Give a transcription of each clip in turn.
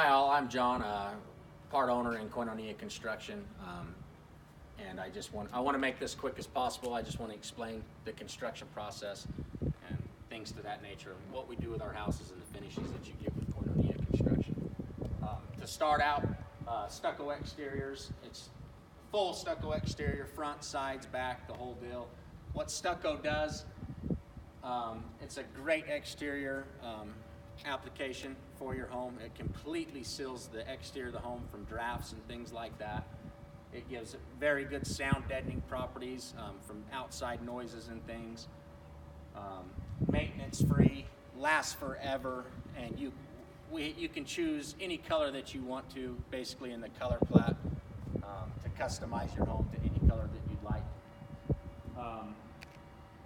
Hi all, I'm John, part owner in Koinonia Construction, and I want to make this quick as possible. I just want to explain the construction process and things to that nature, and what we do with our houses and the finishes that you get with Koinonia Construction. To start out, stucco exteriors. It's full stucco exterior, front, sides, back, the whole deal. What stucco does, it's a great exterior application for your home. It completely seals the exterior of the home from drafts and things like that. It gives very good sound deadening properties from outside noises and things. Maintenance free, lasts forever, and you can choose any color that you want to, basically in the color palette, to customize your home to any color that you'd like.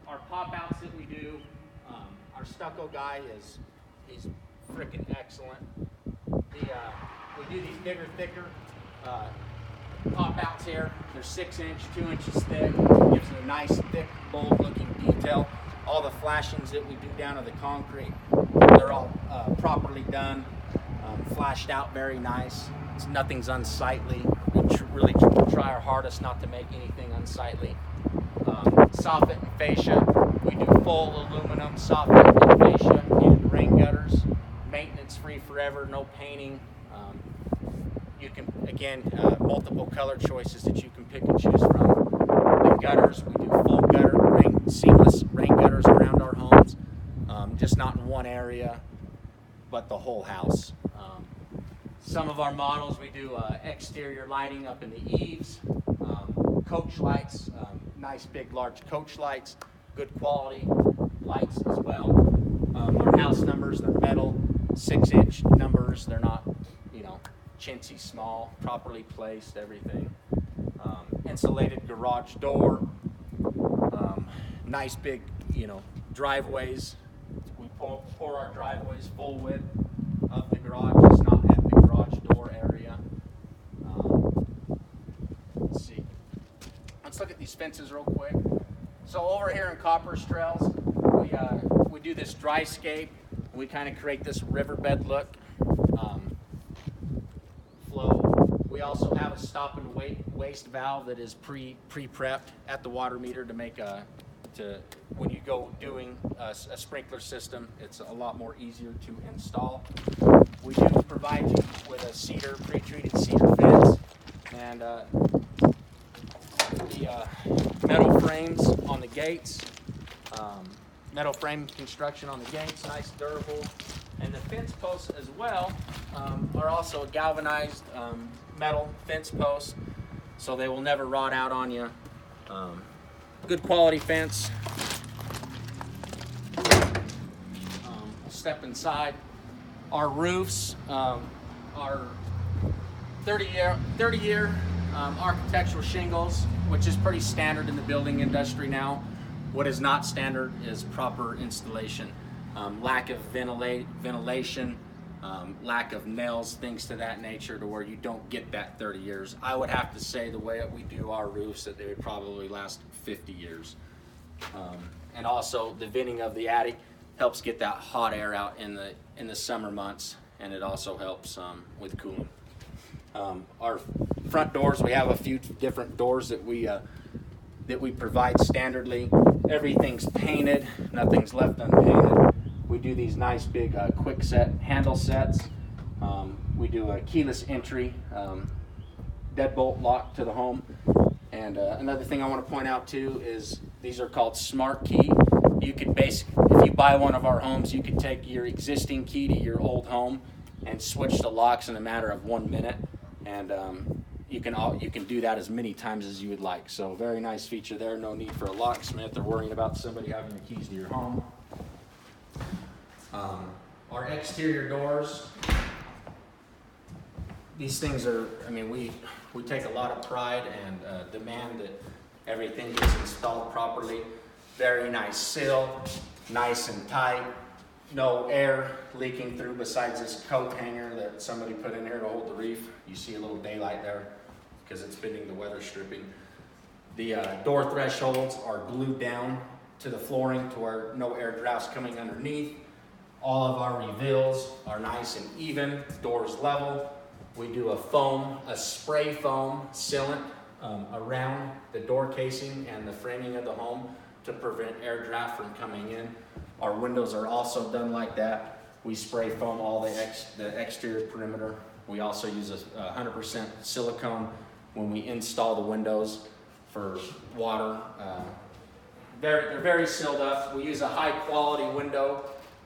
Our pop outs that we do, our stucco guy he's freaking excellent. We do these bigger, thicker pop outs here. They're 6 inch, 2 inches thick. Gives it a nice, thick, bold looking detail. All the flashings that we do down to the concrete, they're all properly done, flashed out very nice. Nothing's unsightly. We really try our hardest not to make anything unsightly. Soffit and fascia. We do full aluminum soffit and fascia and rain gutters. Maintenance free forever, no painting. You can, again, multiple color choices that you can pick and choose from. The gutters, we do full gutter, seamless rain gutters around our homes, just not in one area, but the whole house. Some of our models, we do exterior lighting up in the eaves, coach lights, nice big large coach lights, good quality lights as well. Our house numbers, they're metal, 6 inch numbers. They're not, chintzy small, properly placed, everything. Insulated garage door, nice big, driveways. We pour our driveways full width of the garage. It's not at the garage door area. Let's see. Let's look at these fences real quick. So over here in Copper's Trails, we do this dry scape. We kind of create this riverbed look, flow. We also have a stop and waste valve that is pre-prepped at the water meter to make when you go doing a sprinkler system, it's a lot more easier to install. We do provide you with a pre-treated cedar fence, and the metal frames on the gates. Metal frame construction on the gates, nice, durable. And the fence posts as well are also galvanized metal fence posts, so they will never rot out on you. Good quality fence. Step inside. Our roofs are 30-year architectural shingles, which is pretty standard in the building industry now. What is not standard is proper installation. Lack of ventilation, lack of nails, things to that nature, to where you don't get that 30 years. I would have to say, the way that we do our roofs, that they would probably last 50 years. And also the venting of the attic helps get that hot air out in the summer months, and it also helps with cooling. Our front doors, we have a few different doors that we provide standardly. Everything's painted, nothing's left unpainted. We do these nice big quick set handle sets. We do a keyless entry, deadbolt lock to the home. And another thing I want to point out too is these are called Smart Key. You could if you buy one of our homes, you could take your existing key to your old home and switch the locks in a matter of 1 minute. And you can do that as many times as you would like. So very nice feature there. No need for a locksmith or worrying about somebody having the keys to your home. Our exterior doors. These things are, we take a lot of pride and demand that everything gets installed properly. Very nice sill, nice and tight. No air leaking through besides this coat hanger that somebody put in here to hold the reef. You see a little daylight there because it's bending the weather stripping. The door thresholds are glued down to the flooring to where no air draft's coming underneath. All of our reveals are nice and even, doors level. We do a spray foam sealant around the door casing and the framing of the home to prevent air draft from coming in. Our windows are also done like that. We spray foam all the exterior perimeter. We also use a 100% silicone when we install the windows for water. They're very sealed up. We use a high quality window.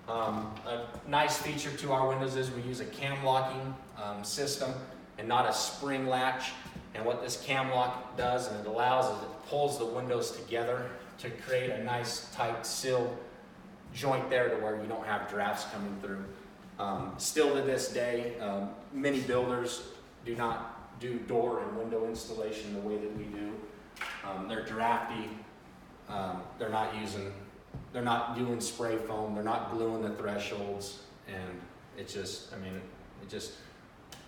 A nice feature to our windows is we use a cam locking system and not a spring latch. And what this cam lock does, and it allows, is it pulls the windows together to create a nice tight sealed joint there to where you don't have drafts coming through. Still to this day, many builders do not do door and window installation the way that we do. They're drafty. They're not doing spray foam. They're not gluing the thresholds, and it just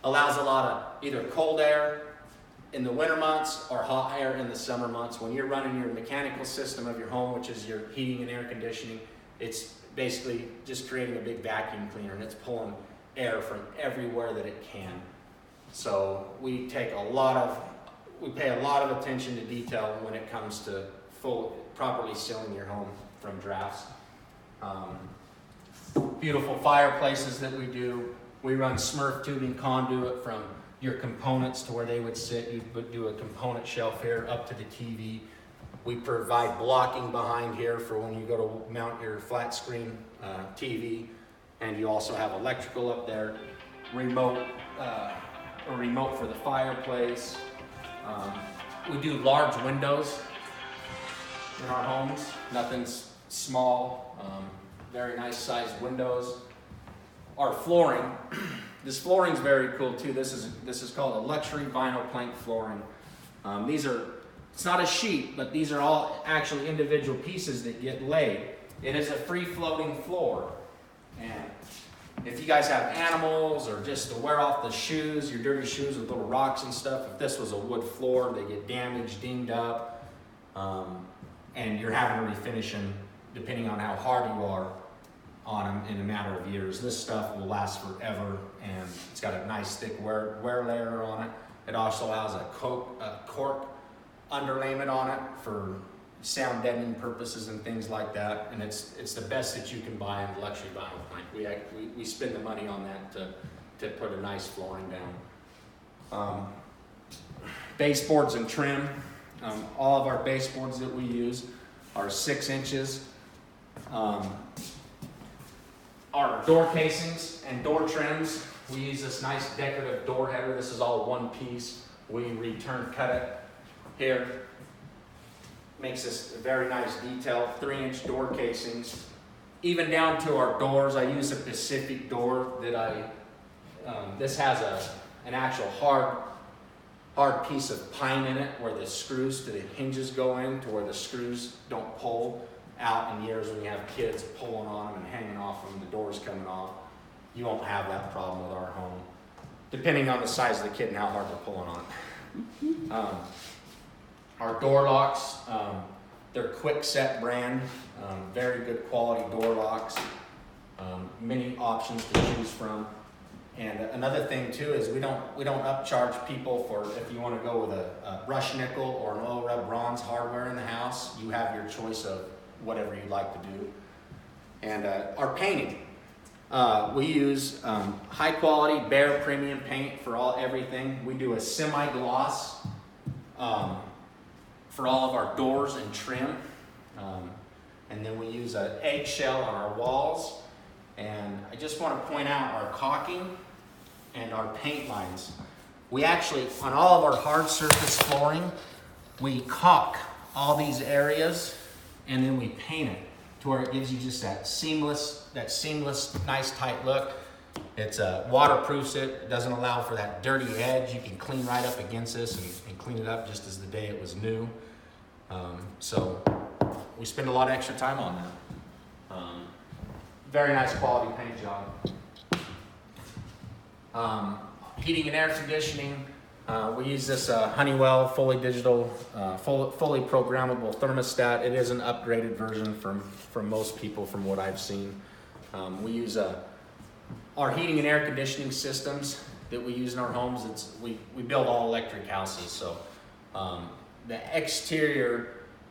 allows a lot of either cold air in the winter months or hot air in the summer months. When you're running your mechanical system of your home, which is your heating and air conditioning, it's basically just creating a big vacuum cleaner, and it's pulling air from everywhere that it can. So we pay a lot of attention to detail when it comes to properly sealing your home from drafts. Beautiful fireplaces that we do. We run Smurf tubing conduit from your components to where they would sit. You would do a component shelf here up to the TV. We provide blocking behind here for when you go to mount your flat screen TV, and you also have electrical up there. A remote for the fireplace. We do large windows in our homes. Nothing's small. Very nice sized windows. Our flooring. This flooring is very cool too. This is called a luxury vinyl plank flooring. It's not a sheet, but these are all actually individual pieces that get laid. It is a free floating floor. And if you guys have animals or just to wear off the shoes, your dirty shoes with little rocks and stuff, if this was a wood floor, they get damaged, dinged up, and you're having to refinish them depending on how hard you are on them in a matter of years. This stuff will last forever, and it's got a nice thick wear layer on it. It also has a cork underlayment on it for sound deadening purposes and things like that. And it's the best that you can buy in luxury vinyl plank. We spend the money on that to put a nice flooring down. Baseboards and trim. All of our baseboards that we use are 6 inches. Our door casings and door trims, we use this nice decorative door header. This is all one piece. We cut it here. Makes this a very nice detail. 3-inch door casings. Even down to our doors, I use a Pacific door that this has an actual hard piece of pine in it where the screws to the hinges go in, to where the screws don't pull out in years when you have kids pulling on them and hanging off them, the doors coming off. You won't have that problem with our home, depending on the size of the kid and how hard they're pulling on it. Our door locks, they're Kwikset brand, very good quality door locks, many options to choose from. And another thing too is we don't upcharge people for, if you want to go with a brushed nickel or an oil rub bronze hardware in the house. You have your choice of whatever you'd like to do. And our painting, we use high quality Behr premium paint for everything. We do a semi-gloss for all of our doors and trim. And then we use an eggshell on our walls. And I just want to point out our caulking and our paint lines. We actually, on all of our hard surface flooring, we caulk all these areas and then we paint it to where it gives you just that seamless, nice tight look. It's waterproofs it doesn't allow for that dirty edge. You can clean right up against this and clean it up just as the day it was new. So we spend a lot of extra time on that. Very nice quality paint job. Heating and air conditioning. We use this Honeywell fully digital, fully programmable thermostat. It is an upgraded version from most people from what I've seen. We use our heating and air conditioning systems that we use in our homes. We build all electric houses, so the exterior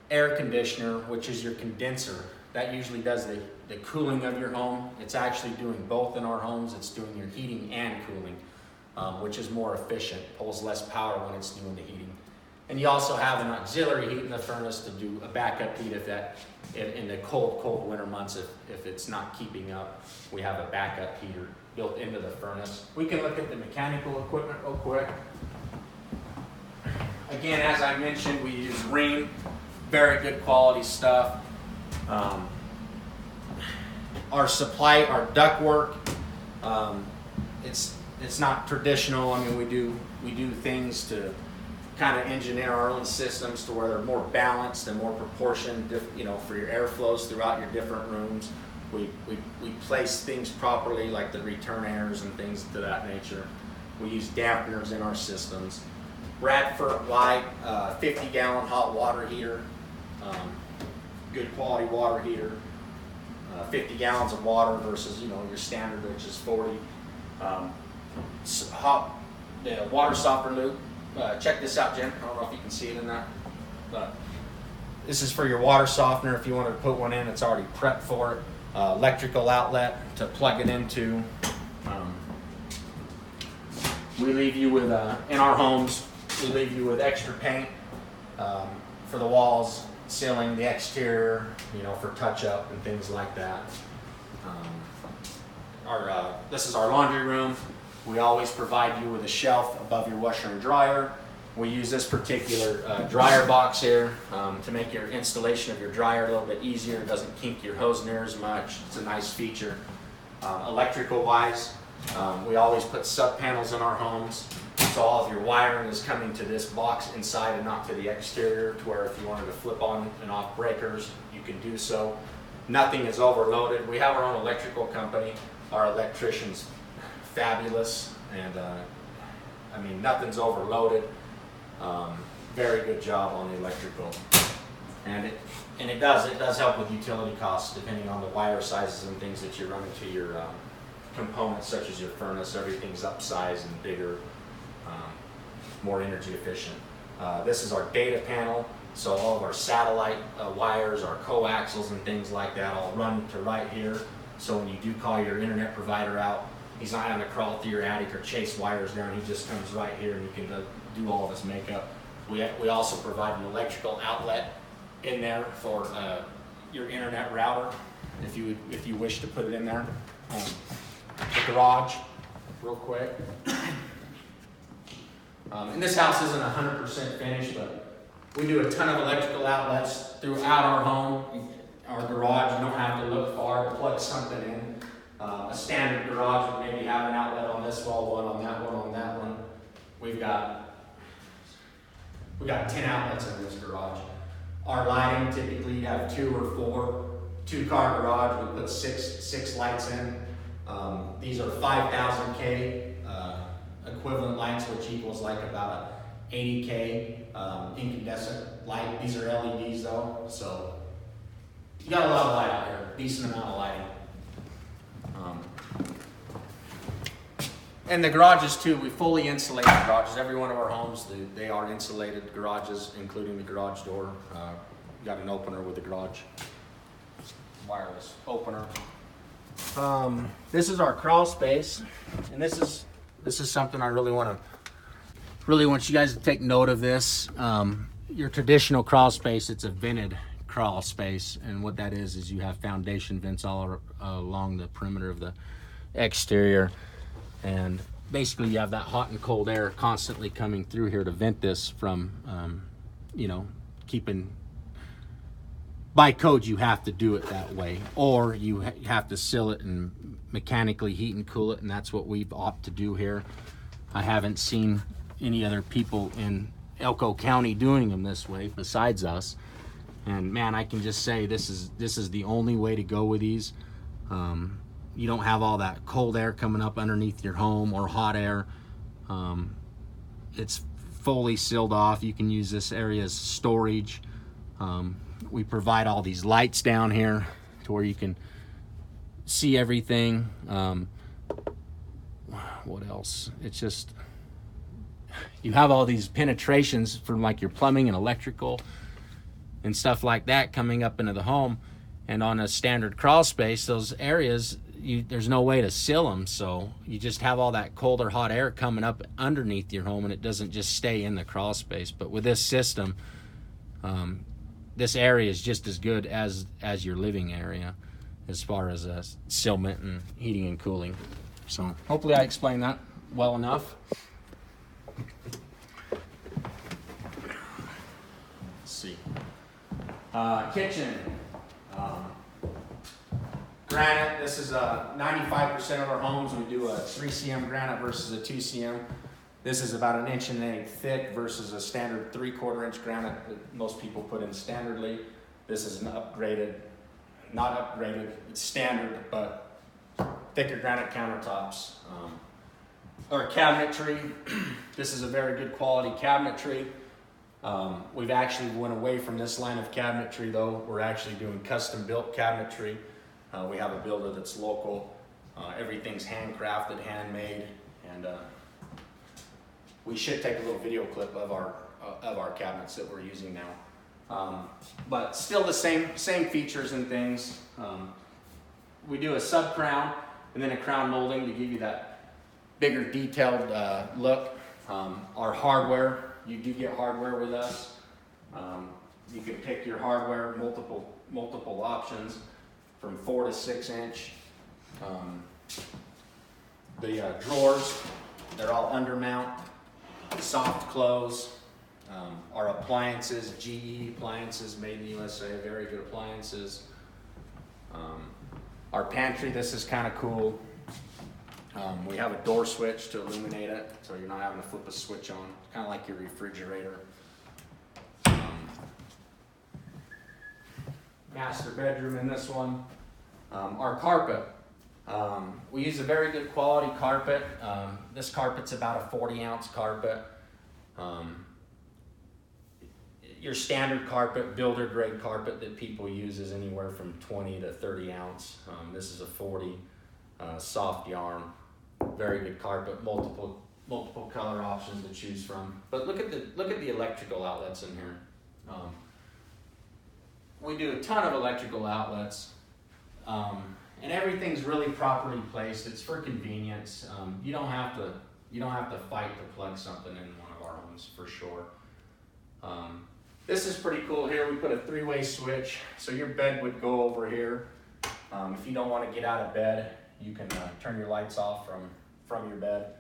air conditioner, which is your condenser, that usually does the cooling of your home. It's actually doing both in our homes. It's doing your heating and cooling, which is more efficient, pulls less power when it's doing the heating. And you also have an auxiliary heat in the furnace to do a backup heat in the cold winter months, if it's not keeping up, we have a backup heater built into the furnace. We can look at the mechanical equipment real quick. Again, as I mentioned, we use Rheem, very good quality stuff. Our ductwork, it's not traditional. I mean, we do things to kind of engineer our own systems to where they're more balanced and more proportioned, for your airflows throughout your different rooms. We place things properly, like the return airs and things to that nature. We use dampeners in our systems. Bradford Light 50-gallon hot water heater, good quality water heater. 50 gallons of water versus your standard, which is 40. The water softener loop. Check this out, Jim. I don't know if you can see it in that, but this is for your water softener. If you want to put one in, it's already prepped for it. Electrical outlet to plug it into. We leave you with, in our homes, we leave you with extra paint for the walls, ceiling, the exterior, for touch up and things like that. This is our laundry room. We always provide you with a shelf above your washer and dryer. We use this particular dryer box here to make your installation of your dryer a little bit easier. It doesn't kink your hose near as much. It's a nice feature. Electrical wise, we always put sub panels in our homes. So all of your wiring is coming to this box inside and not to the exterior, to where if you wanted to flip on and off breakers, you can do so. Nothing is overloaded. We have our own electrical company. Our electrician's fabulous, and nothing's overloaded. Very good job on the electrical, and it does help with utility costs depending on the wire sizes and things that you're running to your components, such as your furnace. Everything's upsized and bigger, more energy efficient. This is our data panel, so all of our satellite wires, our coaxials and things like that all run to right here. So when you do call your internet provider out, he's not having to crawl through your attic or chase wires down. He just comes right here and you can do all of his makeup. We also provide an electrical outlet in there for your internet router, if you wish to put it in there. The garage, real quick. And this house isn't 100% finished, but we do a ton of electrical outlets throughout our home. Our garage, you don't have to look far to plug something in. A standard garage would maybe have an outlet on this wall, one on that one, on that one. We've got 10 outlets in this garage. Our lighting, typically you have 2 or 4. 2-car garage, we put six lights in. These are 5,000K equivalent lights, which equals like about a 80K incandescent light. These are LEDs though, so you got a lot of light out here, decent amount of lighting. And the garages too, we fully insulate the garages. Every one of our homes, they are insulated garages, including the garage door. Got an opener with the garage, wireless opener. This is our crawl space, and this is something I really want you guys to take note of. This your traditional crawl space, it's a vented crawl space, and what that is you have foundation vents all along the perimeter of the exterior, and basically you have that hot and cold air constantly coming through here to vent this from keeping. By code, you have to do it that way, or you have to seal it and mechanically heat and cool it, and that's what we've opted to do here. I haven't seen any other people in Elko County doing them this way besides us, and man, I can just say this is the only way to go with these. You don't have all that cold air coming up underneath your home or hot air. It's fully sealed off. You can use this area as storage. We provide all these lights down here to where you can see everything. What else? It's just, you have all these penetrations from like your plumbing and electrical and stuff like that coming up into the home. And on a standard crawl space, those areas, there's no way to seal them. So you just have all that cold or hot air coming up underneath your home, and it doesn't just stay in the crawl space. But with this system, this area is just as good as your living area as far as sealment and heating and cooling. So hopefully I explained that well enough. Let's see. Kitchen. Granite. This is 95% of our homes. We do a 3 cm granite versus a 2 cm. This is about 1 1/8 inch thick versus a standard 3/4 inch granite that most people put in standardly. This is an upgraded, not upgraded, it's standard, but thicker granite countertops. Our cabinetry. This is a very good quality cabinetry. We've actually went away from this line of cabinetry though. We're actually doing custom built cabinetry. We have a builder that's local. Everything's handcrafted, handmade, and we should take a little video clip of our cabinets that we're using now. But still the same features and things. We do a sub crown and then a crown molding to give you that bigger detailed look. Our hardware, you do get hardware with us. You can pick your hardware, multiple options from 4 to 6 inch. The drawers, they're all undermount, soft close. Our appliances, GE appliances, made in the USA, very good appliances. Our pantry, this is kind of cool. We have a door switch to illuminate it, so you're not having to flip a switch on, kind of like your refrigerator. Master bedroom in this one. Our carpet. We use a very good quality carpet. This carpet's about a 40-ounce carpet. Your standard carpet, builder grade carpet that people use is anywhere from 20 to 30 ounce. This is a 40, soft yarn, very good carpet, multiple color options to choose from. But look at the electrical outlets in here. We do a ton of electrical outlets, and everything's really properly placed. It's for convenience. You don't have to fight to plug something in one of our homes for sure. This is pretty cool here. We put a 3-way switch, so your bed would go over here. If you don't want to get out of bed, you can turn your lights off from your bed.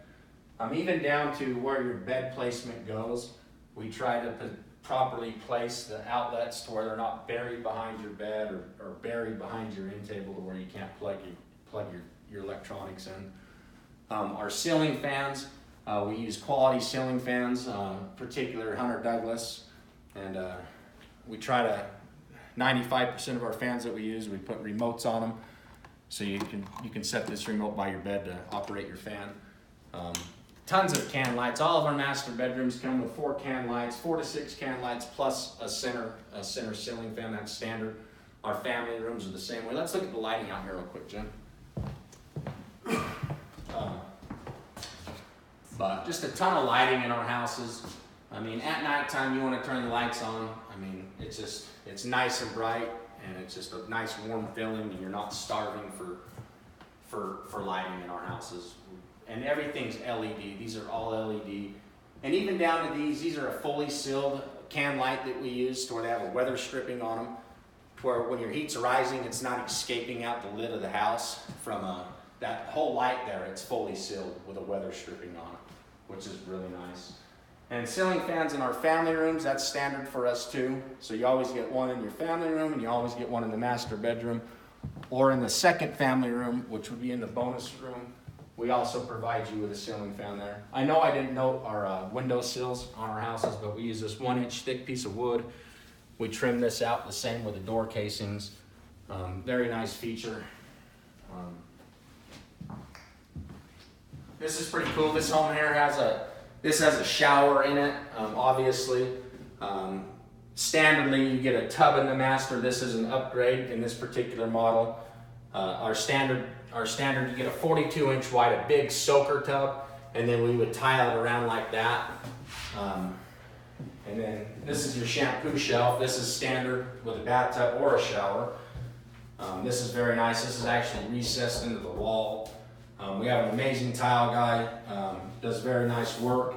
Even down to where your bed placement goes, we try to properly place the outlets to where they're not buried behind your bed or buried behind your end table to where you can't plug your electronics in. Our ceiling fans, we use quality ceiling fans, particular Hunter Douglas, and we try to, 95% of our fans that we use, we put remotes on them, so you can set this remote by your bed to operate your fan. Tons of can lights. All of our master bedrooms come with 4 can lights, 4 to 6 can lights, plus a center ceiling fan. That's standard. Our family rooms are the same way. Let's look at the lighting out here real quick, Jim. But just a ton of lighting in our houses. I mean, at nighttime you want to turn the lights on. I mean, it's nice and bright, and it's just a nice warm feeling, and you're not starving for lighting in our houses. And everything's LED. These are all LED. And even down to these are a fully sealed can light that we use to where they have a weather stripping on them, to where when your heat's rising, it's not escaping out the lid of the house from that whole light there. It's fully sealed with a weather stripping on it, which is really nice. And ceiling fans in our family rooms, that's standard for us too. So you always get one in your family room, and you always get one in the master bedroom, or in the second family room, which would be in the bonus room. We also provide you with a ceiling fan there. I know I didn't note our window sills on our houses, but we use this 1-inch thick piece of wood. We trim this out the same with the door casings. Very nice feature. This is pretty cool. This home here has a shower in it, obviously. Standardly, you get a tub in the master. This is an upgrade in this particular model. Our standard, you get a 42-inch wide, a big soaker tub, and then we would tile it around like that. And then this is your shampoo shelf. This is standard with a bathtub or a shower. This is very nice. This is actually recessed into the wall. We have an amazing tile guy, does very nice work.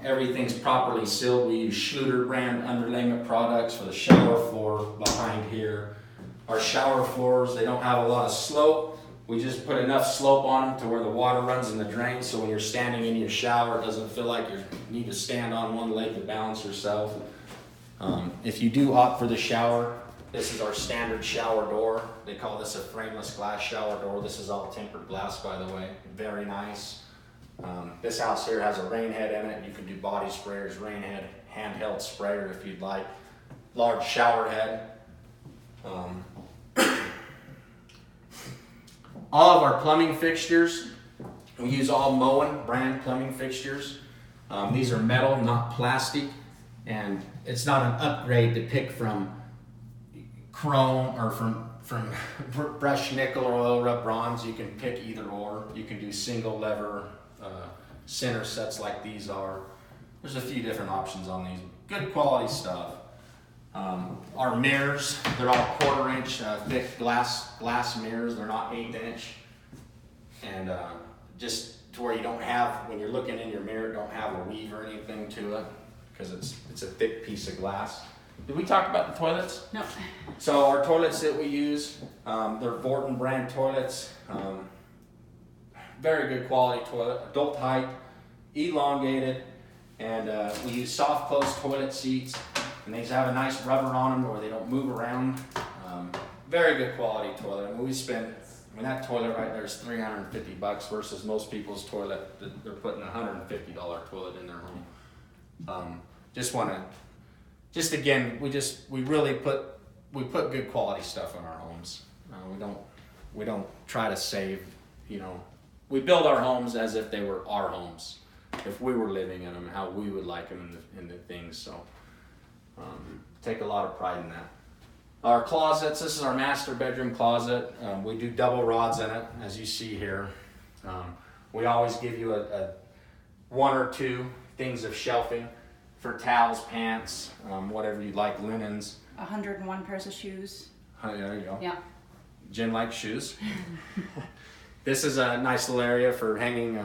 Everything's properly sealed. We use Schluter brand underlayment products for the shower floor behind here. Our shower floors, they don't have a lot of slope. We just put enough slope on them to where the water runs in the drain, so when you're standing in your shower, it doesn't feel like you need to stand on one leg to balance yourself. If you do opt for the shower, this is our standard shower door. They call this a frameless glass shower door. This is all tempered glass, by the way. Very nice. This house here has a rain head in it. You can do body sprayers, rain head, handheld sprayer if you'd like. Large shower head. All of our plumbing fixtures, we use all Moen brand plumbing fixtures. These are metal, not plastic, and it's not an upgrade to pick from chrome or from brushed nickel or oil rub bronze. You can pick either or. You can do single lever center sets like these are. There's a few different options on these. Good quality stuff. Our mirrors, they're all 1/4 inch thick glass mirrors. They're not 1/8 inch. And just to where you don't have, when you're looking in your mirror, don't have a weave or anything to it, because it's a thick piece of glass. Did we talk about the toilets? No. So our toilets that we use, they're Vorten brand toilets. Very good quality toilet, adult height, elongated, and we use soft close toilet seats, and these have a nice rubber on them where they don't move around. Very good quality toilet. That toilet right there is $350 versus most people's toilet that they're putting a $150 toilet in their home. We put good quality stuff in our homes. We don't try to save, we build our homes as if they were our homes, if we were living in them, how we would like them in the things. So take a lot of pride in that. Our closets, this is our master bedroom closet. We do double rods in it, as you see here. We always give you a 1 or 2 things of shelving for towels, pants, whatever you'd like, linens. 101 pairs of shoes. Oh, there you go. Yeah. Jen likes shoes. This is a nice little area for hanging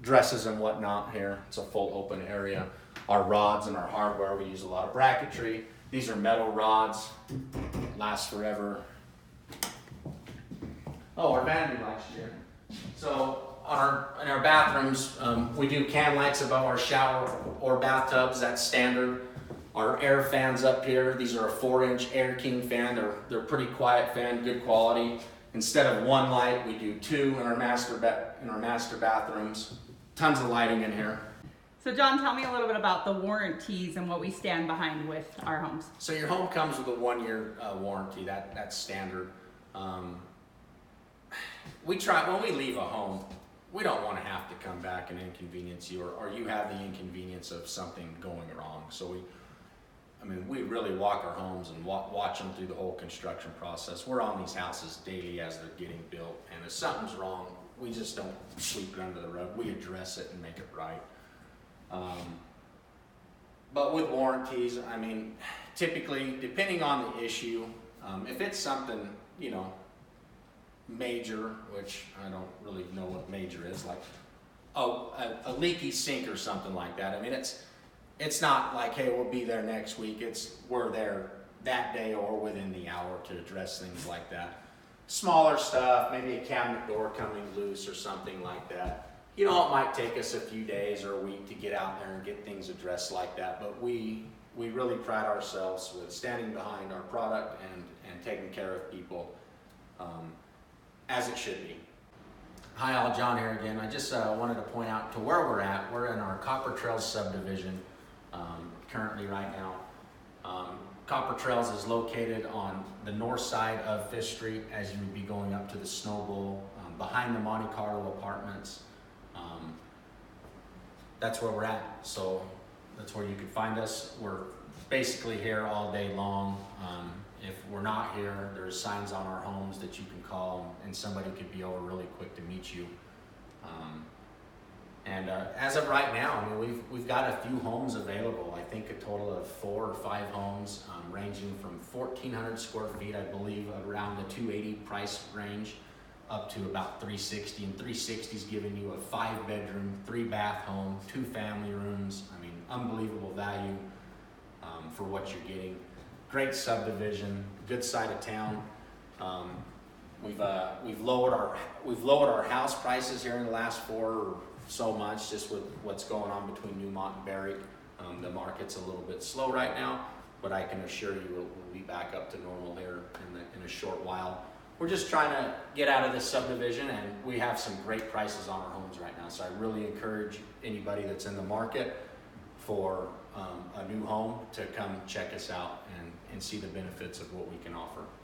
dresses and whatnot here. It's a full open area. Our rods and our hardware, we use a lot of bracketry. These are metal rods, last forever. Oh, our vanity lights here. So in our bathrooms, we do can lights above our shower or bathtubs. That's standard. Our air fans up here, these are a 4-inch Air King fan. They're pretty quiet fan, good quality. Instead of 1 light, we do 2 in our master bathrooms. Tons of lighting in here. So John, tell me a little bit about the warranties and what we stand behind with our homes. So your home comes with a 1-year warranty. That's standard. When we leave a home, we don't want to have to come back and inconvenience you, or you have the inconvenience of something going wrong. So we really walk our homes and watch them through the whole construction process. We're on these houses daily as they're getting built, and if something's wrong, we just don't sweep it under the rug. We address it and make it right. But with warranties, typically, depending on the issue, if it's something, major, which I don't really know what major is, like a leaky sink or something like that. It's not like, hey, we'll be there next week. We're there that day or within the hour to address things like that. Smaller stuff, maybe a cabinet door coming loose or something like that. It might take us a few days or a week to get out there and get things addressed like that, but we really pride ourselves with standing behind our product and taking care of people as it should be. Hi all, John here again. I just wanted to point out to where we're at. We're in our Copper Trails subdivision currently right now. Copper Trails is located on the north side of 5th Street as you would be going up to the Snow Bowl, behind the Monte Carlo apartments. That's where we're at. So that's where you can find us. We're basically here all day long. if we're not here, there's signs on our homes that you can call, and somebody could be over really quick to meet you. As of right now, I mean, we've got a few homes available. I think a total of 4 or 5 homes, ranging from 1,400 square feet, I believe, around the 280 price range, up to about 360. And 360 is giving you a 5-bedroom, 3-bath home, 2 family rooms. I mean, unbelievable value for what you're getting. Great subdivision, good side of town. We've lowered our house prices here in the last 4 or so months, just with what's going on between Newmont and Barrick. The market's a little bit slow right now, but I can assure you we'll be back up to normal here in a short while. We're just trying to get out of this subdivision, and we have some great prices on our homes right now. So I really encourage anybody that's in the market for a new home to come check us out and see the benefits of what we can offer.